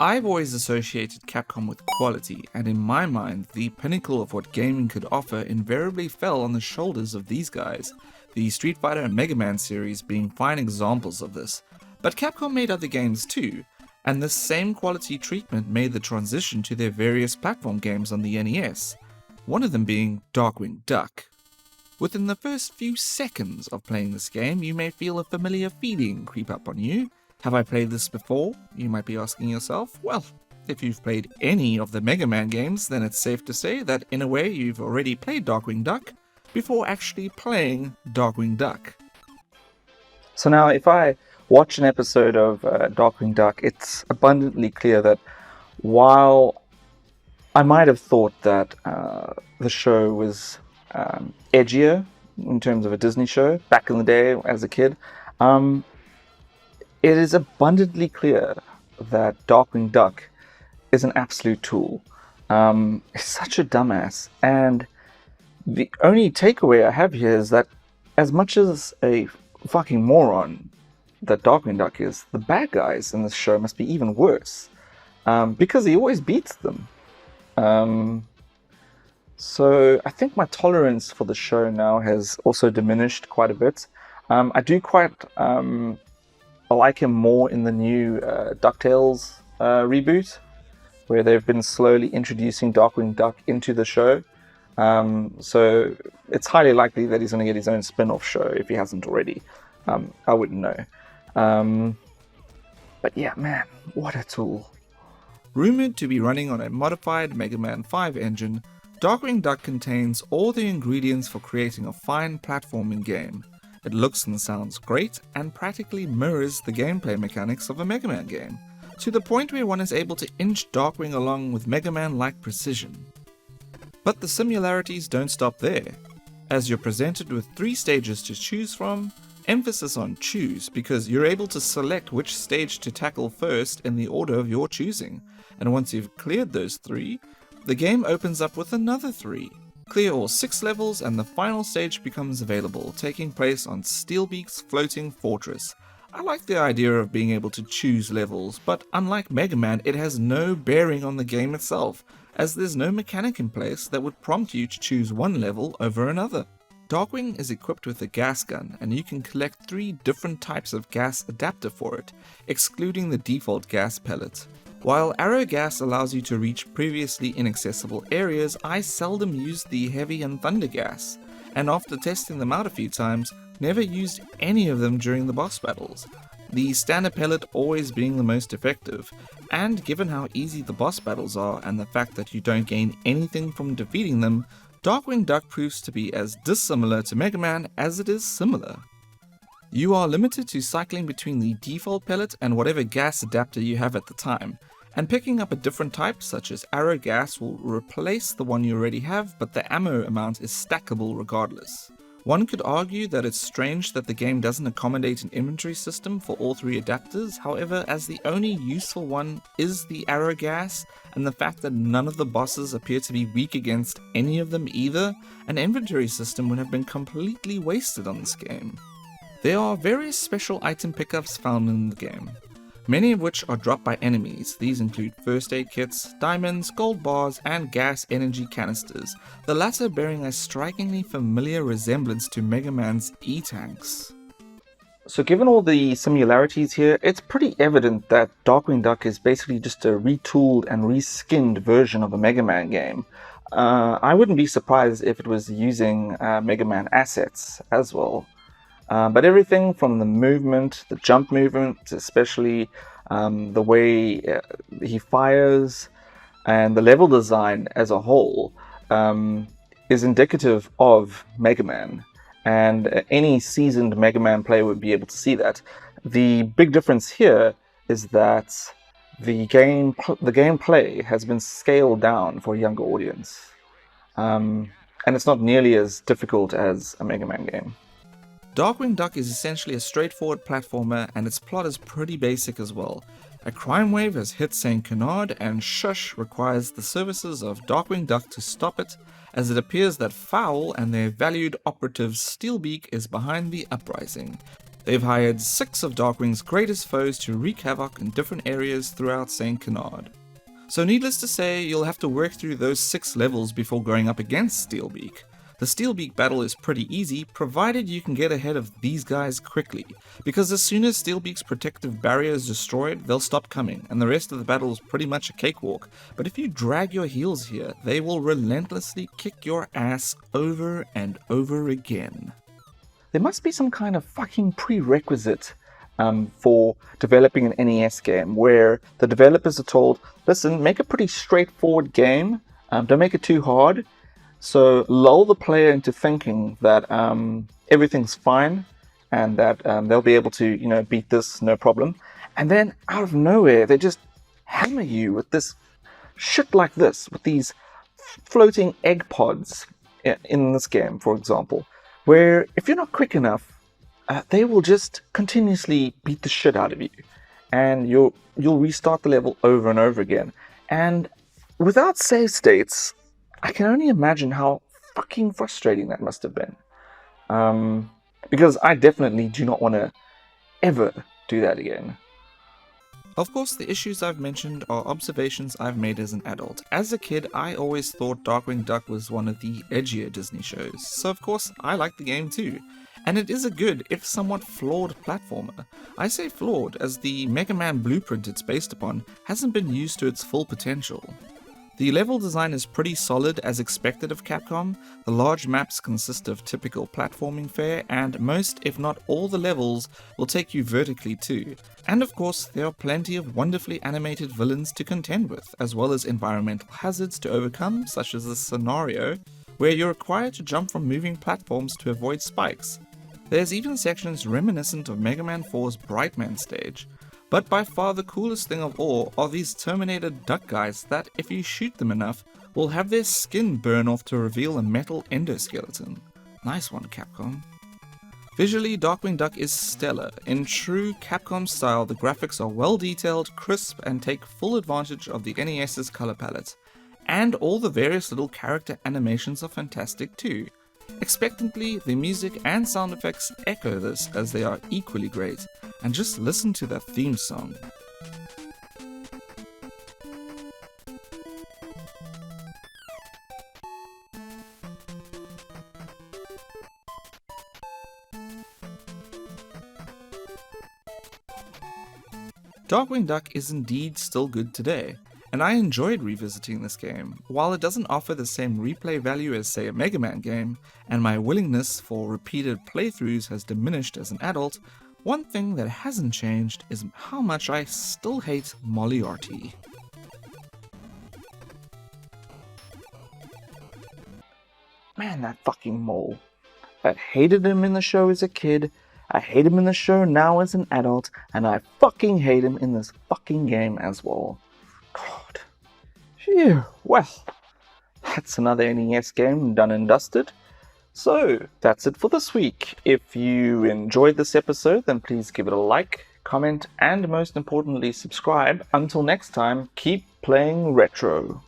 I've always associated Capcom with quality, and in my mind, the pinnacle of what gaming could offer invariably fell on the shoulders of these guys, the Street Fighter and Mega Man series being fine examples of this. But Capcom made other games too, and this same quality treatment made the transition to their various platform games on the NES, one of them being Darkwing Duck. Within the first few seconds of playing this game, you may feel a familiar feeling creep up on you. Have I played this before? You might be asking yourself. Well, if you've played any of the Mega Man games, then it's safe to say that in a way you've already played Darkwing Duck before actually playing Darkwing Duck. So now if I watch an episode of Darkwing Duck, it's abundantly clear that while I might have thought that the show was edgier in terms of a Disney show back in the day as a kid, it is abundantly clear that Darkwing Duck is an absolute tool. He's such a dumbass, and the only takeaway I have here is that as much as a fucking moron that Darkwing Duck is, the bad guys in this show must be even worse, because he always beats them. So I think my tolerance for the show now has also diminished quite a bit. I do quite I like him more in the new DuckTales reboot, where they've been slowly introducing Darkwing Duck into the show. So it's highly likely that he's going to get his own spin-off show if he hasn't already. I wouldn't know. But yeah, man, what a tool. Rumoured to be running on a modified Mega Man 5 engine, Darkwing Duck contains all the ingredients for creating a fine platforming game. It looks and sounds great, and practically mirrors the gameplay mechanics of a Mega Man game, to the point where one is able to inch Darkwing along with Mega Man-like precision. But the similarities don't stop there. As you're presented with 3 stages to choose from, emphasis on choose, because you're able to select which stage to tackle first in the order of your choosing, and once you've cleared those 3, the game opens up with another 3. Clear all 6 levels and the final stage becomes available, taking place on Steelbeak's floating fortress. I like the idea of being able to choose levels, but unlike Mega Man, it has no bearing on the game itself, as there's no mechanic in place that would prompt you to choose one level over another. Darkwing is equipped with a gas gun, and you can collect 3 different types of gas adapter for it, excluding the default gas pellet. While arrow gas allows you to reach previously inaccessible areas, I seldom used the heavy and thunder gas, and after testing them out a few times, never used any of them during the boss battles, the standard pellet always being the most effective, and given how easy the boss battles are and the fact that you don't gain anything from defeating them, Darkwing Duck proves to be as dissimilar to Mega Man as it is similar. You are limited to cycling between the default pellet and whatever gas adapter you have at the time, and picking up a different type such as arrow gas will replace the one you already have, but the ammo amount is stackable regardless. One could argue that it's strange that the game doesn't accommodate an inventory system for all 3 adapters, however, as the only useful one is the arrow gas, and the fact that none of the bosses appear to be weak against any of them either, an inventory system would have been completely wasted on this game. There are various special item pickups found in the game, many of which are dropped by enemies. These include first aid kits, diamonds, gold bars, and gas energy canisters, the latter bearing a strikingly familiar resemblance to Mega Man's E-Tanks. So given all the similarities here, it's pretty evident that Darkwing Duck is basically just a retooled and reskinned version of a Mega Man game. I wouldn't be surprised if it was using Mega Man assets as well. But everything from the movement, the jump movement, especially the way he fires, and the level design as a whole is indicative of Mega Man. And any seasoned Mega Man player would be able to see that. The big difference here is that the gameplay has been scaled down for a younger audience. And it's not nearly as difficult as a Mega Man game. Darkwing Duck is essentially a straightforward platformer, and its plot is pretty basic as well. A crime wave has hit St. Canard, and Shush requires the services of Darkwing Duck to stop it, as it appears that Fowl and their valued operative Steelbeak is behind the uprising. They've hired 6 of Darkwing's greatest foes to wreak havoc in different areas throughout St. Canard. So needless to say, you'll have to work through those 6 levels before going up against Steelbeak. The Steelbeak battle is pretty easy, provided you can get ahead of these guys quickly, because as soon as Steelbeak's protective barrier is destroyed, they'll stop coming, and the rest of the battle is pretty much a cakewalk. But if you drag your heels here, they will relentlessly kick your ass over and over again. There must be some kind of fucking prerequisite for developing an NES game, where the developers are told, listen, make a pretty straightforward game, don't make it too hard. So lull the player into thinking that everything's fine and that they'll be able to, beat this no problem. And then out of nowhere, they just hammer you with this shit like this, with these floating egg pods in this game, for example, where if you're not quick enough, they will just continuously beat the shit out of you, and you'll restart the level over and over again. And without save states, I can only imagine how fucking frustrating that must have been. Because I definitely do not want to ever do that again. Of course, the issues I've mentioned are observations I've made as an adult. As a kid, I always thought Darkwing Duck was one of the edgier Disney shows, so of course I like the game too. And it is a good, if somewhat flawed platformer. I say flawed, as the Mega Man blueprint it's based upon hasn't been used to its full potential. The level design is pretty solid as expected of Capcom. The large maps consist of typical platforming fare, and most, if not all, the levels will take you vertically too. And of course, there are plenty of wonderfully animated villains to contend with, as well as environmental hazards to overcome, such as this scenario, where you're required to jump from moving platforms to avoid spikes. There's even sections reminiscent of Mega Man 4's Brightman stage. But by far the coolest thing of all are these Terminator duck guys that, if you shoot them enough, will have their skin burn off to reveal a metal endoskeleton. Nice one, Capcom. Visually, Darkwing Duck is stellar. In true Capcom style, the graphics are well detailed, crisp, and take full advantage of the NES's color palette. And all the various little character animations are fantastic too. Expectantly, the music and sound effects echo this, as they are equally great, and just listen to that theme song. Darkwing Duck is indeed still good today, and I enjoyed revisiting this game. While it doesn't offer the same replay value as, say, a Mega Man game, and my willingness for repeated playthroughs has diminished as an adult, one thing that hasn't changed is how much I still hate Moriarty. Man, that fucking mole. I hated him in the show as a kid, I hate him in the show now as an adult, and I fucking hate him in this fucking game as well. God. Phew. Well, that's another NES game done and dusted. So, that's it for this week. If you enjoyed this episode, then please give it a like, comment, and most importantly, subscribe. Until next time, keep playing retro.